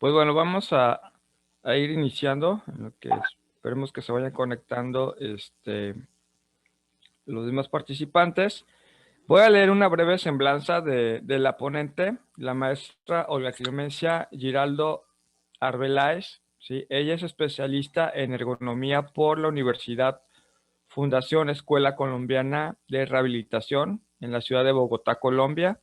Pues bueno, vamos a ir iniciando, en lo que esperemos que se vayan conectando los demás participantes. Voy a leer una breve semblanza de la ponente, la maestra Olga Clemencia Giraldo Arbeláez. ¿Sí? Ella es especialista en ergonomía por la Universidad Fundación Escuela Colombiana de Rehabilitación en la ciudad de Bogotá, Colombia.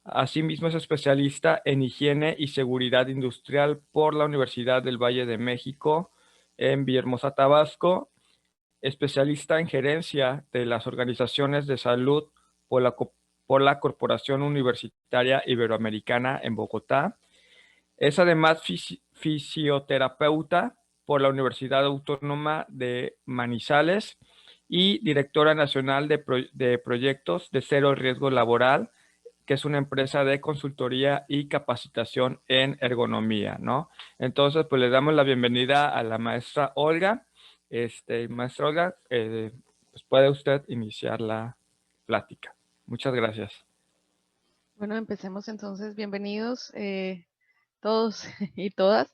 Asimismo es especialista en higiene y seguridad industrial por la Universidad del Valle de México en Villahermosa, Tabasco, especialista en gerencia de las organizaciones de salud por la Corporación Universitaria Iberoamericana en Bogotá. Es además fisioterapeuta por la Universidad Autónoma de Manizales y directora nacional de proyectos de cero riesgo laboral, que es una empresa de consultoría y capacitación en ergonomía, ¿no? Entonces, pues le damos la bienvenida a la maestra Olga. Maestra Olga, pues puede usted iniciar la plática. Muchas gracias. Bueno, empecemos entonces. Bienvenidos todos y todas.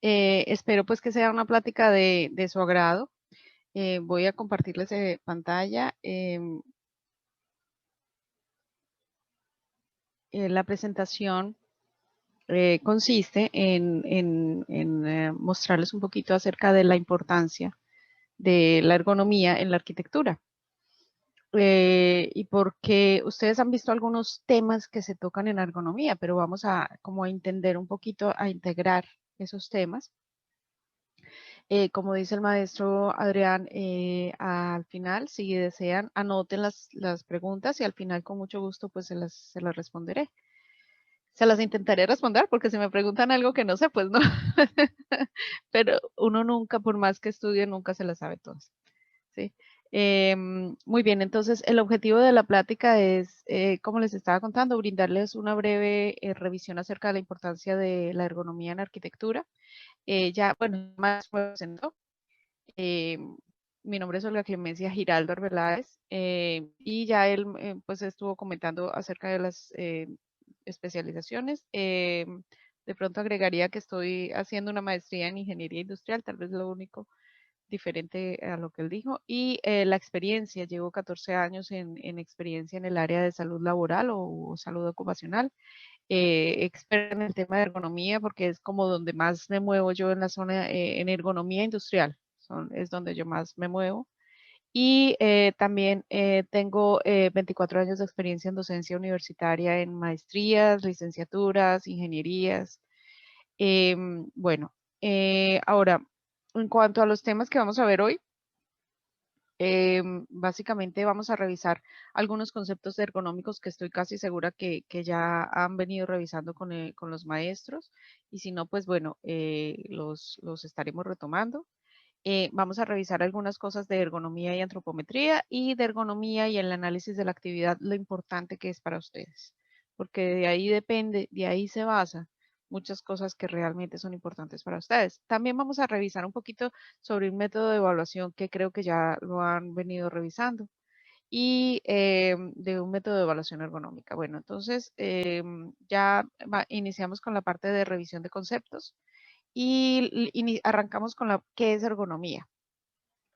Espero pues que sea una plática de su agrado. Voy a compartirles pantalla. La presentación consiste en mostrarles un poquito acerca de la importancia de la ergonomía en la arquitectura. Y porque ustedes han visto algunos temas que se tocan en ergonomía, pero vamos a como a entender un poquito, a integrar esos temas. Como dice el maestro Adrián, al final, si desean, anoten las preguntas y al final con mucho gusto pues se las responderé. Se las intentaré responder porque si me preguntan algo que no sé, pues no. Pero uno nunca, por más que estudie, nunca se las sabe todas. ¿Sí? Muy bien, entonces el objetivo de la plática es, como les estaba contando, brindarles una breve revisión acerca de la importancia de la ergonomía en arquitectura. Ya, bueno, más me presento. Mi nombre es Olga Clemencia Giraldo Arbeláez y ya él pues estuvo comentando acerca de las especializaciones. De pronto agregaría que estoy haciendo una maestría en ingeniería industrial, tal vez lo único diferente a lo que él dijo. Y la experiencia, llevo 14 años en experiencia en el área de salud laboral o salud ocupacional. Experta en el tema de ergonomía porque es como donde más me muevo yo en la zona, en ergonomía industrial, es donde yo más me muevo. Y también tengo 24 años de experiencia en docencia universitaria en maestrías, licenciaturas, ingenierías. Bueno, ahora, en cuanto a los temas que vamos a ver hoy, básicamente vamos a revisar algunos conceptos ergonómicos que estoy casi segura que ya han venido revisando con los maestros y si no, pues bueno, los estaremos retomando. Vamos a revisar algunas cosas de ergonomía y antropometría y de ergonomía y el análisis de la actividad, lo importante que es para ustedes, porque de ahí depende, de ahí se basa muchas cosas que realmente son importantes para ustedes. También vamos a revisar un poquito sobre un método de evaluación que creo que ya lo han venido revisando y de un método de evaluación ergonómica. Bueno, entonces iniciamos con la parte de revisión de conceptos y arrancamos con qué es ergonomía.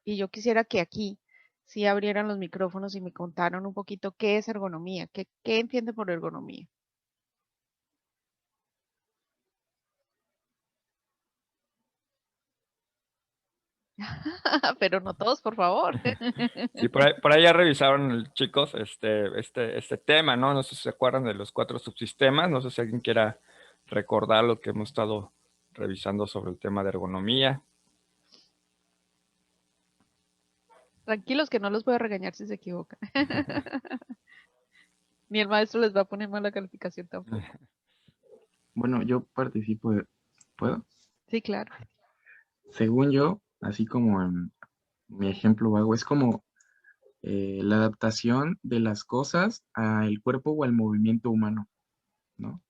Y yo quisiera que aquí sí abrieran los micrófonos y me contaran un poquito qué es ergonomía, qué entiende por ergonomía. Pero no todos, por favor. Sí, por ahí ya revisaron, chicos, este tema, ¿no? No sé si se acuerdan de los 4 subsistemas. No sé si alguien quiera recordar lo que hemos estado revisando sobre el tema de ergonomía. Tranquilos que no los voy a regañar si se equivocan. Ni el maestro les va a poner mala calificación tampoco. Bueno, yo participo, ¿puedo? Sí, claro. Según yo, así como en mi ejemplo vago, es como la adaptación de las cosas al cuerpo o al movimiento humano, ¿no?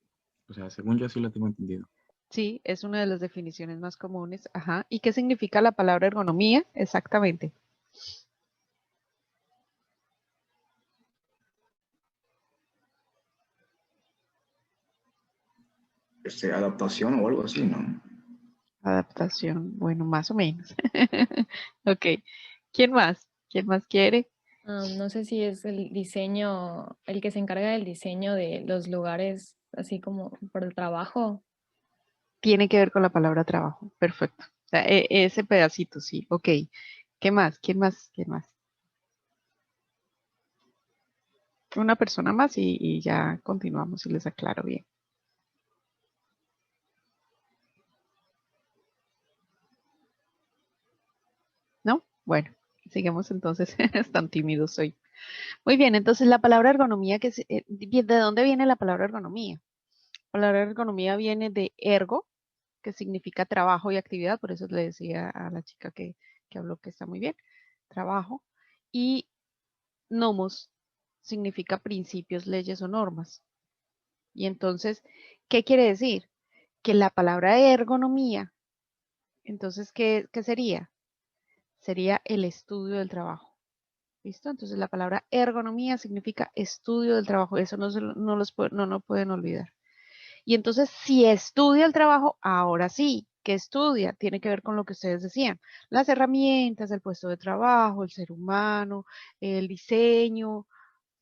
O sea, según yo así lo tengo entendido. Sí, es una de las definiciones más comunes. Ajá. ¿Y qué significa la palabra ergonomía? Exactamente. adaptación o algo así, ¿no? Adaptación, bueno, más o menos. Ok, ¿quién más? ¿Quién más quiere? No sé si es el diseño, el que se encarga del diseño de los lugares, así como por el trabajo. Tiene que ver con la palabra trabajo, perfecto. O sea, ese pedacito, sí, ok. ¿Qué más? ¿Quién más? ¿Quién más? Una persona más y ya continuamos y les aclaro bien. ¿No? Bueno, sigamos entonces. Están tímidos hoy. Muy bien, entonces la palabra ergonomía, ¿de dónde viene la palabra ergonomía? La palabra ergonomía viene de ergo, que significa trabajo y actividad, por eso le decía a la chica que habló que está muy bien, trabajo, y nomos significa principios, leyes o normas. Y entonces, ¿qué quiere decir? Que la palabra ergonomía, entonces, ¿qué sería? Sería el estudio del trabajo. ¿Listo? Entonces, la palabra ergonomía significa estudio del trabajo. Eso no pueden olvidar. Y entonces, si estudia el trabajo, ahora sí, ¿qué estudia? Tiene que ver con lo que ustedes decían. Las herramientas, el puesto de trabajo, el ser humano, el diseño.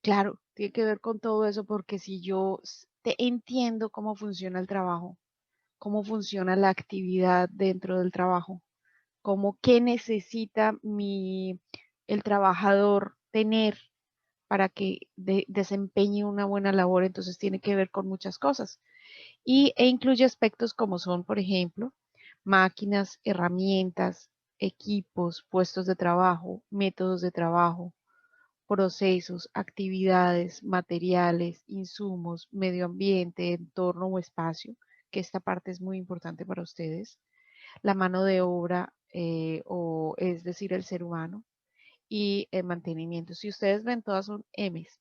Claro, tiene que ver con todo eso porque si yo te entiendo cómo funciona el trabajo, cómo funciona la actividad dentro del trabajo, cómo qué necesita el trabajador tener para que desempeñe una buena labor, entonces tiene que ver con muchas cosas. E incluye aspectos como son, por ejemplo, máquinas, herramientas, equipos, puestos de trabajo, métodos de trabajo, procesos, actividades, materiales, insumos, medio ambiente, entorno o espacio, que esta parte es muy importante para ustedes, la mano de obra, o es decir, el ser humano, y el mantenimiento. Si ustedes ven, todas son M's,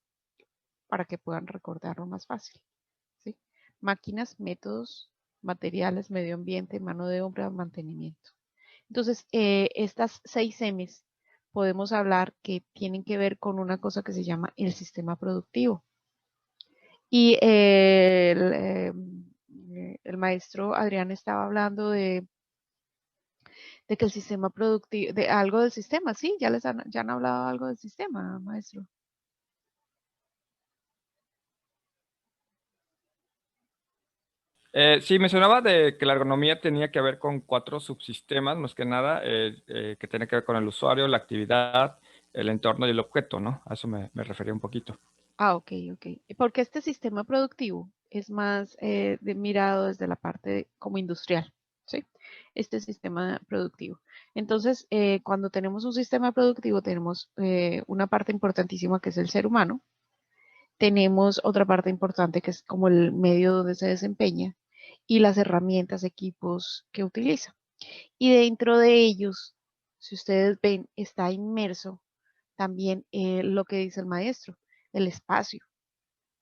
para que puedan recordarlo más fácil. ¿Sí? Máquinas, métodos, materiales, medio ambiente, mano de obra, mantenimiento. Entonces, estas 6 M's podemos hablar que tienen que ver con una cosa que se llama el sistema productivo. Y el maestro Adrián estaba hablando de que el sistema productivo, de algo del sistema, ¿sí? Ya han hablado algo del sistema, maestro. Sí, mencionaba de que la ergonomía tenía que ver con 4 subsistemas, más que nada, que tiene que ver con el usuario, la actividad, el entorno y el objeto, ¿no? A eso me refería un poquito. Ah, ok. Porque este sistema productivo es más mirado desde la parte como industrial, ¿sí? Este sistema productivo. Entonces, cuando tenemos un sistema productivo, tenemos una parte importantísima que es el ser humano. Tenemos otra parte importante que es como el medio donde se desempeña y las herramientas, equipos que utiliza. Y dentro de ellos, si ustedes ven, está inmerso también lo que dice el maestro, el espacio,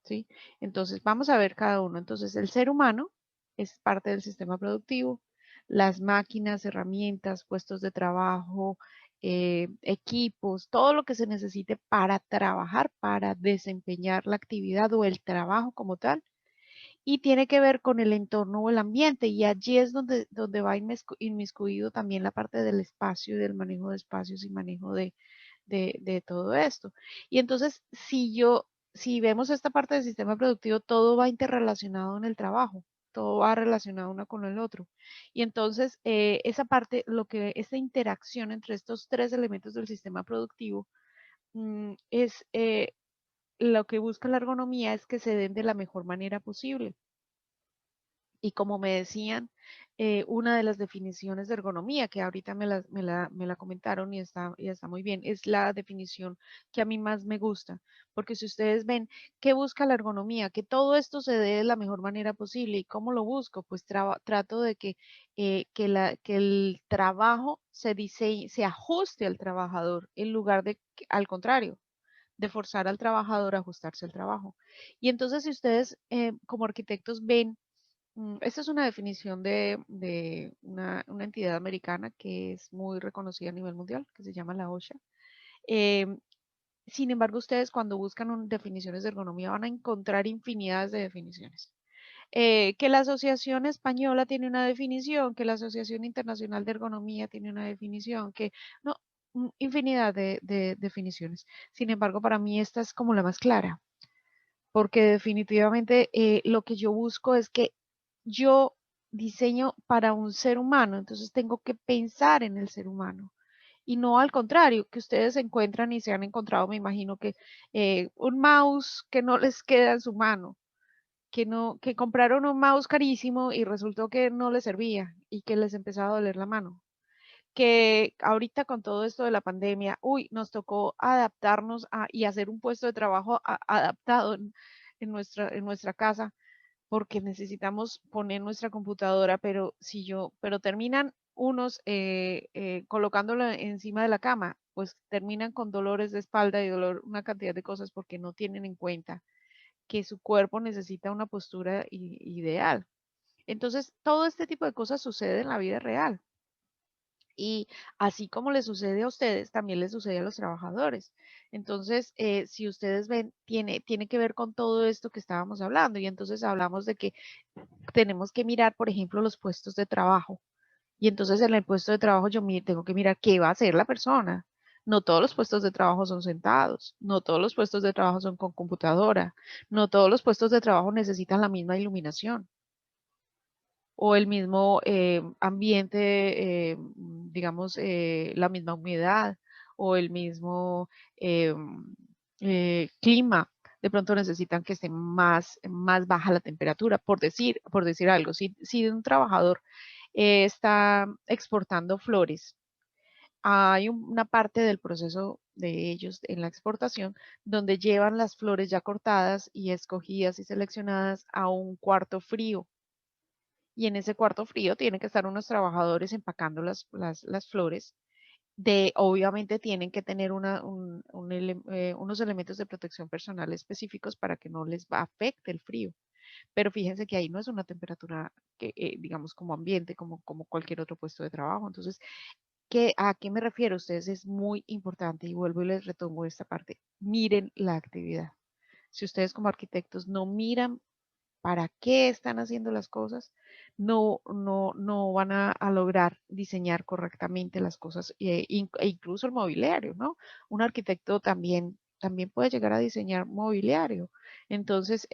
¿sí? Entonces, vamos a ver cada uno. Entonces, el ser humano es parte del sistema productivo, las máquinas, herramientas, puestos de trabajo, equipos, todo lo que se necesite para trabajar, para desempeñar la actividad o el trabajo como tal. Y tiene que ver con el entorno o el ambiente. Y allí es donde va inmiscuido también la parte del espacio y del manejo de espacios y manejo de todo esto. Y entonces, si vemos esta parte del sistema productivo, todo va interrelacionado en el trabajo, todo va relacionado uno con el otro. Y entonces, esa parte, esa interacción entre estos 3 elementos del sistema productivo es lo que busca la ergonomía es que se den de la mejor manera posible. Y como me decían, una de las definiciones de ergonomía, que ahorita me la comentaron y está muy bien, es la definición que a mí más me gusta, porque si ustedes ven, ¿qué busca la ergonomía? Que todo esto se dé de la mejor manera posible. ¿Y cómo lo busco? Pues trato de que el trabajo se ajuste al trabajador, en lugar de, al contrario, de forzar al trabajador a ajustarse al trabajo. Y entonces, si ustedes como arquitectos ven, esta es una definición de una entidad americana que es muy reconocida a nivel mundial, que se llama la OSHA. Sin embargo, ustedes cuando buscan definiciones de ergonomía van a encontrar infinidades de definiciones. que la Asociación Española tiene una definición, que la Asociación Internacional de Ergonomía tiene una definición, que no, infinidad de definiciones. Sin embargo, para mí esta es como la más clara, porque definitivamente lo que yo busco es que yo diseño para un ser humano, entonces tengo que pensar en el ser humano. Y no al contrario, que ustedes se encuentran y se han encontrado, me imagino que un mouse que no les queda en su mano, que compraron un mouse carísimo y resultó que no les servía y que les empezaba a doler la mano. Que ahorita con todo esto de la pandemia, uy, nos tocó adaptarnos y hacer un puesto de trabajo adaptado en nuestra casa, porque necesitamos poner nuestra computadora, pero terminan unos colocándola encima de la cama, pues terminan con dolores de espalda y dolor, una cantidad de cosas porque no tienen en cuenta que su cuerpo necesita una postura ideal. Entonces, todo este tipo de cosas sucede en la vida real. Y así como le sucede a ustedes, también le sucede a los trabajadores. Entonces, si ustedes ven, tiene que ver con todo esto que estábamos hablando. Y entonces hablamos de que tenemos que mirar, por ejemplo, los puestos de trabajo. Y entonces en el puesto de trabajo yo tengo que mirar qué va a hacer la persona. No todos los puestos de trabajo son sentados, no todos los puestos de trabajo son con computadora, no todos los puestos de trabajo necesitan la misma iluminación o el mismo ambiente, digamos, la misma humedad o el mismo clima. De pronto necesitan que esté más baja la temperatura, por decir algo. Si un trabajador está exportando flores, hay una parte del proceso de ellos en la exportación donde llevan las flores ya cortadas y escogidas y seleccionadas a un cuarto frío. Y en ese cuarto frío tienen que estar unos trabajadores empacando las flores. Obviamente tienen que tener unos elementos de protección personal específicos para que no les afecte el frío. Pero fíjense que ahí no es una temperatura que, digamos, como ambiente, como cualquier otro puesto de trabajo. Entonces, ¿a qué me refiero? Ustedes es muy importante y vuelvo y les retomo esta parte. Miren la actividad. Si ustedes como arquitectos no miran para qué están haciendo las cosas, no van a lograr diseñar correctamente las cosas e incluso el mobiliario, ¿no? Un arquitecto también puede llegar a diseñar mobiliario. Entonces,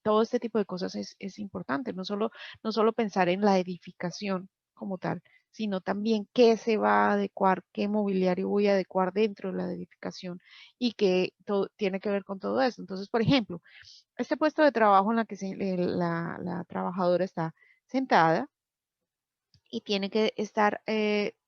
todo este tipo de cosas es importante, no solo pensar en la edificación como tal, sino también qué se va a adecuar, qué mobiliario voy a adecuar dentro de la edificación y que todo tiene que ver con todo eso. Entonces, por ejemplo, este puesto de trabajo en la que la trabajadora está sentada y tiene que estar,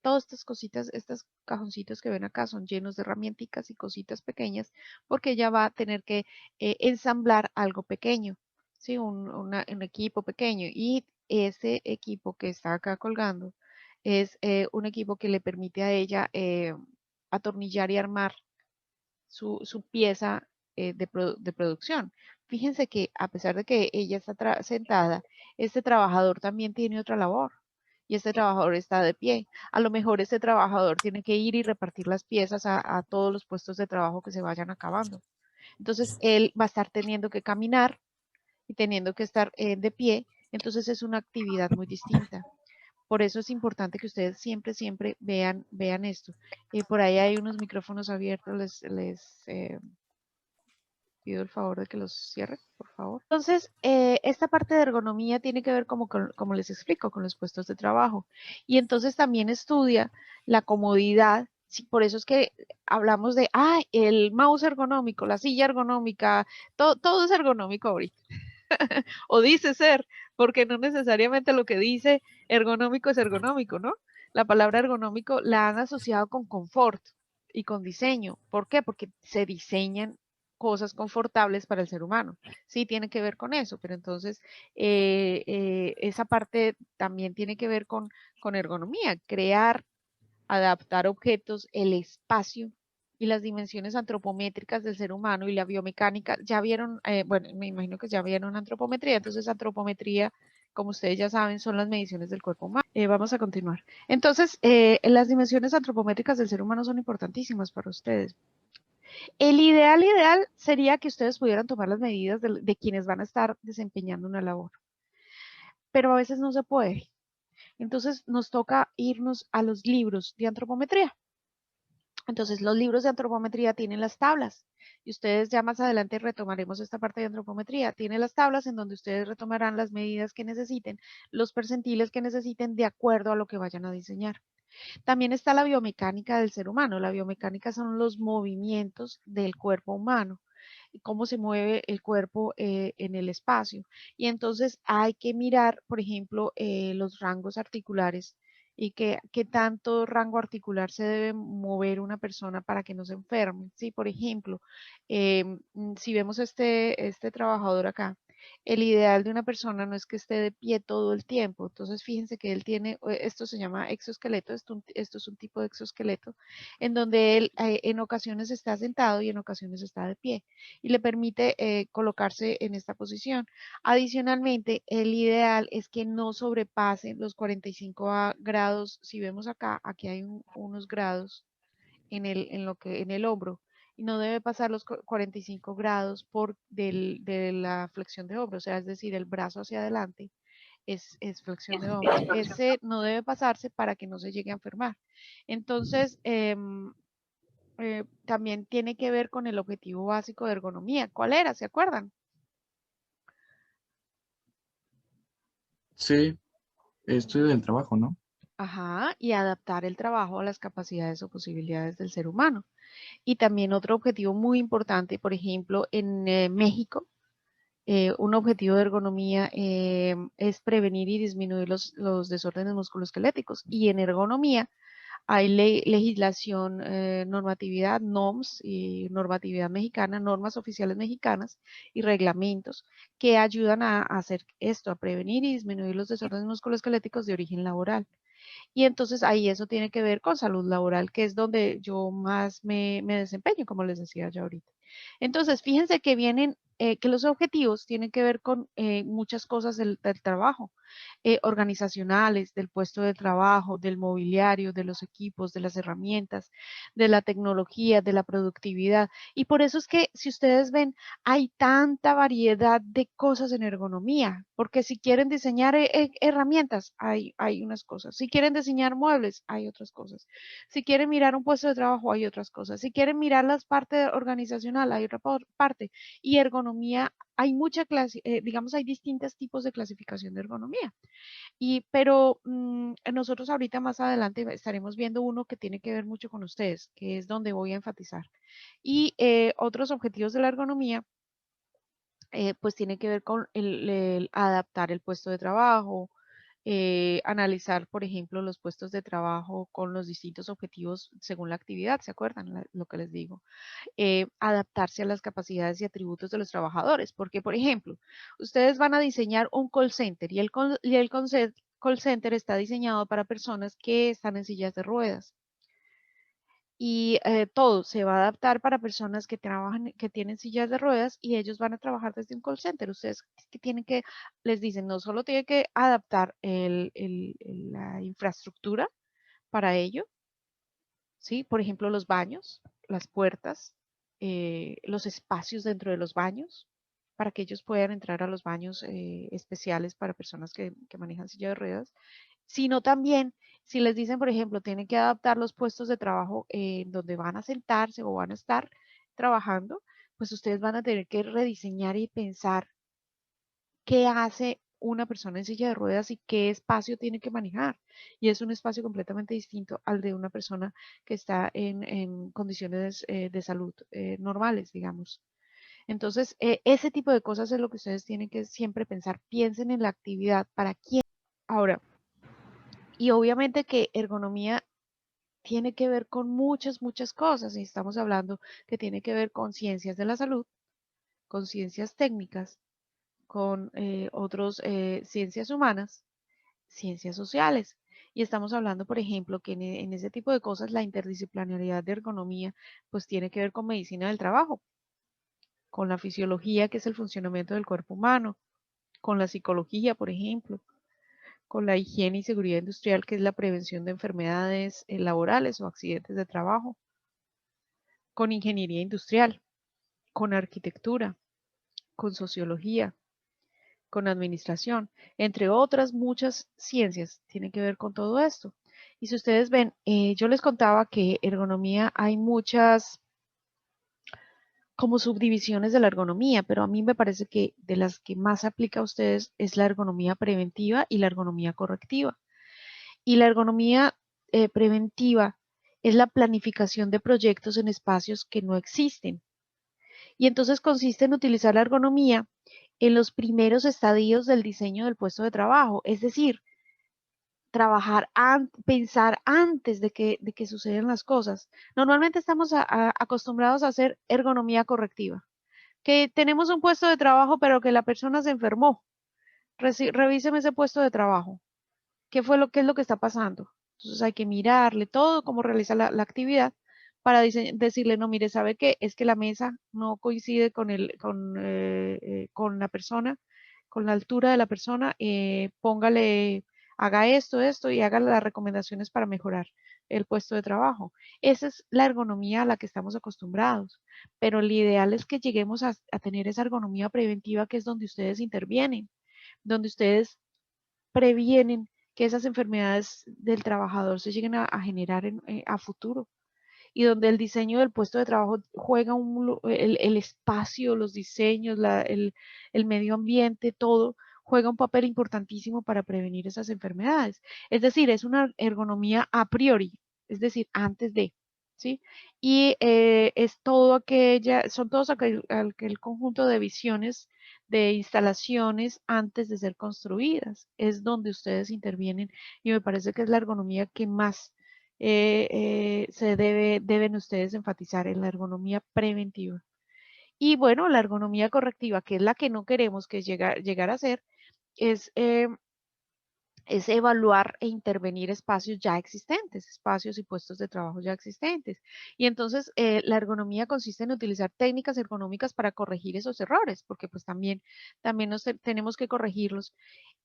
todas estas cositas, estos cajoncitos que ven acá son llenos de herramientas y cositas pequeñas porque ella va a tener que ensamblar algo pequeño, ¿sí? Un equipo pequeño y ese equipo que está acá colgando es un equipo que le permite a ella atornillar y armar su pieza de producción. Fíjense que a pesar de que ella está sentada, este trabajador también tiene otra labor y este trabajador está de pie. A lo mejor este trabajador tiene que ir y repartir las piezas a todos los puestos de trabajo que se vayan acabando. Entonces, él va a estar teniendo que caminar y teniendo que estar de pie. Entonces, es una actividad muy distinta. Por eso es importante que ustedes siempre vean esto. Por ahí hay unos micrófonos abiertos, les pido el favor de que los cierren, por favor. Entonces, esta parte de ergonomía tiene que ver, como les explico, con los puestos de trabajo. Y entonces también estudia la comodidad. Sí, por eso es que hablamos de, el mouse ergonómico, la silla ergonómica, todo es ergonómico ahorita. O dice ser, porque no necesariamente lo que dice ergonómico es ergonómico, ¿no? La palabra ergonómico la han asociado con confort y con diseño. ¿Por qué? Porque se diseñan cosas confortables para el ser humano. Sí, tiene que ver con eso, pero entonces esa parte también tiene que ver con ergonomía, crear, adaptar objetos, el espacio y las dimensiones antropométricas del ser humano y la biomecánica. Ya vieron, bueno, me imagino que ya vieron antropometría, entonces antropometría, como ustedes ya saben, son las mediciones del cuerpo humano. Vamos a continuar. Entonces, las dimensiones antropométricas del ser humano son importantísimas para ustedes. El ideal sería que ustedes pudieran tomar las medidas de quienes van a estar desempeñando una labor, pero a veces no se puede. Entonces nos toca irnos a los libros de antropometría. Entonces los libros de antropometría tienen las tablas y ustedes ya más adelante retomaremos esta parte de antropometría. Tiene las tablas en donde ustedes retomarán las medidas que necesiten, los percentiles que necesiten de acuerdo a lo que vayan a diseñar. También está la biomecánica del ser humano. La biomecánica son los movimientos del cuerpo humano, cómo se mueve el cuerpo en el espacio. Y entonces hay que mirar, por ejemplo, los rangos articulares y qué tanto rango articular se debe mover una persona para que no se enferme. ¿Sí? Por ejemplo, si vemos este trabajador acá, el ideal de una persona no es que esté de pie todo el tiempo. Entonces, fíjense que él tiene, esto se llama exoesqueleto, esto es un tipo de exoesqueleto, en donde él en ocasiones está sentado y en ocasiones está de pie y le permite colocarse en esta posición. Adicionalmente, el ideal es que no sobrepase los 45 grados. Si vemos acá, aquí hay unos grados en el hombro y no debe pasar los 45 grados de la flexión de hombro, o sea, es decir, el brazo hacia adelante es flexión de hombro. Ese no debe pasarse para que no se llegue a enfermar. Entonces, también tiene que ver con el objetivo básico de ergonomía. ¿Cuál era? ¿Se acuerdan? Sí, estudio del trabajo, ¿no? Ajá, y adaptar el trabajo a las capacidades o posibilidades del ser humano. Y también otro objetivo muy importante, por ejemplo, en México, un objetivo de ergonomía es prevenir y disminuir los desórdenes musculoesqueléticos. Y en ergonomía hay legislación, normatividad, NOMS y normatividad mexicana, normas oficiales mexicanas y reglamentos que ayudan a hacer esto, a prevenir y disminuir los desórdenes musculoesqueléticos de origen laboral. Y entonces ahí eso tiene que ver con salud laboral, que es donde yo más me desempeño, como les decía ya ahorita. Entonces, fíjense que vienen, que los objetivos tienen que ver con muchas cosas del trabajo, organizacionales, del puesto de trabajo, del mobiliario, de los equipos, de las herramientas, de la tecnología, de la productividad. Y por eso es que si ustedes ven, hay tanta variedad de cosas en ergonomía, porque si quieren diseñar herramientas, hay unas cosas. Si quieren diseñar muebles, hay otras cosas. Si quieren mirar un puesto de trabajo, hay otras cosas. Si quieren mirar las partes organizacional, hay otra parte. Y ergonomía, hay mucha clase, digamos, hay distintos tipos de clasificación de ergonomía. Pero nosotros ahorita más adelante estaremos viendo uno que tiene que ver mucho con ustedes, que es donde voy a enfatizar. Y otros objetivos de la ergonomía, pues tiene que ver con el adaptar el puesto de trabajo, analizar, por ejemplo, los puestos de trabajo con los distintos objetivos según la actividad, ¿se acuerdan lo que les digo? Adaptarse a las capacidades y atributos de los trabajadores, porque, por ejemplo, ustedes van a diseñar un call center y el call center está diseñado para personas que están en sillas de ruedas. Y todo se va a adaptar para personas que trabajan, que tienen sillas de ruedas y ellos van a trabajar desde un call center. Ustedes que tienen que, les dicen, no solo tienen que adaptar la infraestructura para ello, ¿sí? Por ejemplo, los baños, las puertas, los espacios dentro de los baños, para que ellos puedan entrar a los baños especiales para personas que manejan silla de ruedas, sino también si les dicen, por ejemplo, tienen que adaptar los puestos de trabajo donde van a sentarse o van a estar trabajando, pues ustedes van a tener que rediseñar y pensar qué hace una persona en silla de ruedas y qué espacio tiene que manejar. Y es un espacio completamente distinto al de una persona que está en condiciones de salud normales, digamos. Entonces, ese tipo de cosas es lo que ustedes tienen que siempre pensar. Piensen en la actividad, para quién. Ahora, y obviamente que ergonomía tiene que ver con muchas cosas. Y estamos hablando que tiene que ver con ciencias de la salud, con ciencias técnicas, con otras ciencias humanas, ciencias sociales. Y estamos hablando, por ejemplo, que en ese tipo de cosas la interdisciplinariedad de ergonomía pues tiene que ver con medicina del trabajo, con la fisiología, que es el funcionamiento del cuerpo humano, con la psicología, por ejemplo, con la higiene y seguridad industrial, que es la prevención de enfermedades laborales o accidentes de trabajo, con ingeniería industrial, con arquitectura, con sociología, con administración, entre otras muchas ciencias, tienen que ver con todo esto. Y si ustedes ven, yo les contaba que ergonomía hay muchas como subdivisiones de la ergonomía, pero a mí me parece que de las que más se aplica a ustedes es la ergonomía preventiva y la ergonomía correctiva. Y la ergonomía preventiva es la planificación de proyectos en espacios que no existen. Y entonces consiste en utilizar la ergonomía en los primeros estadios del diseño del puesto de trabajo, es decir, pensar antes de que sucedan las cosas. Normalmente estamos acostumbrados a hacer ergonomía correctiva, que tenemos un puesto de trabajo pero que la persona se enfermó. Revíseme ese puesto de trabajo. ¿Qué es lo que está pasando? Entonces hay que mirarle todo, cómo realiza la actividad para decirle, no, mire, ¿sabe qué? Es que la mesa no coincide con la persona, con la altura de la persona, póngale, haga esto y haga las recomendaciones para mejorar el puesto de trabajo. Esa es la ergonomía a la que estamos acostumbrados, pero el ideal es que lleguemos a tener esa ergonomía preventiva, que es donde ustedes intervienen, donde ustedes previenen que esas enfermedades del trabajador se lleguen a generar a futuro, y donde el diseño del puesto de trabajo juega el espacio, los diseños, el medio ambiente, todo juega un papel importantísimo para prevenir esas enfermedades. Es decir, es una ergonomía a priori, es decir, antes de, ¿sí? Y son todos aquel conjunto de visiones de instalaciones antes de ser construidas. Es donde ustedes intervienen y me parece que es la ergonomía que más deben ustedes enfatizar en la ergonomía preventiva. Y bueno, la ergonomía correctiva, que es la que no queremos que llegar a ser, es evaluar e intervenir espacios ya existentes, espacios y puestos de trabajo ya existentes. Y entonces la ergonomía consiste en utilizar técnicas ergonómicas para corregir esos errores, porque pues también tenemos que corregirlos.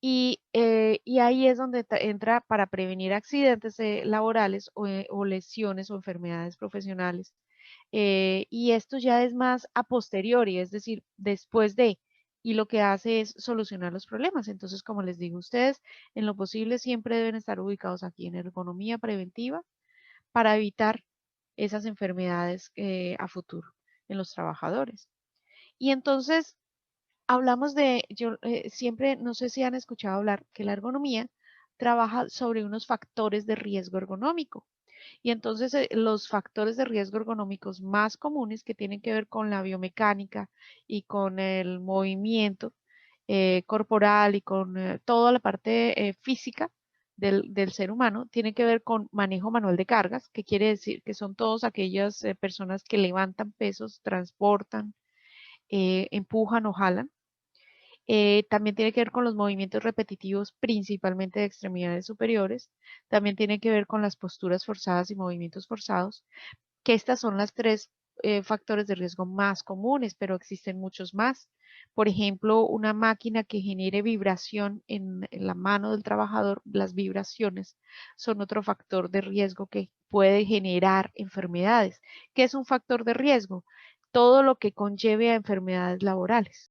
Y ahí es donde entra para prevenir accidentes laborales o lesiones o enfermedades profesionales. Y esto ya es más a posteriori, es decir, después de, y lo que hace es solucionar los problemas. Entonces, como les digo, ustedes en lo posible siempre deben estar ubicados aquí en ergonomía preventiva para evitar esas enfermedades a futuro en los trabajadores. Y entonces, hablamos yo siempre, no sé si han escuchado hablar, que la ergonomía trabaja sobre unos factores de riesgo ergonómico. Y entonces los factores de riesgo ergonómicos más comunes, que tienen que ver con la biomecánica y con el movimiento corporal y con toda la parte física del ser humano, tienen que ver con manejo manual de cargas, que quiere decir que son todas aquellas personas que levantan pesos, transportan, empujan o jalan. También tiene que ver con los movimientos repetitivos, principalmente de extremidades superiores. También tiene que ver con las posturas forzadas y movimientos forzados, que estas son las tres factores de riesgo más comunes, pero existen muchos más. Por ejemplo, una máquina que genere vibración en la mano del trabajador, las vibraciones son otro factor de riesgo que puede generar enfermedades. ¿Qué es un factor de riesgo? Todo lo que conlleve a enfermedades laborales.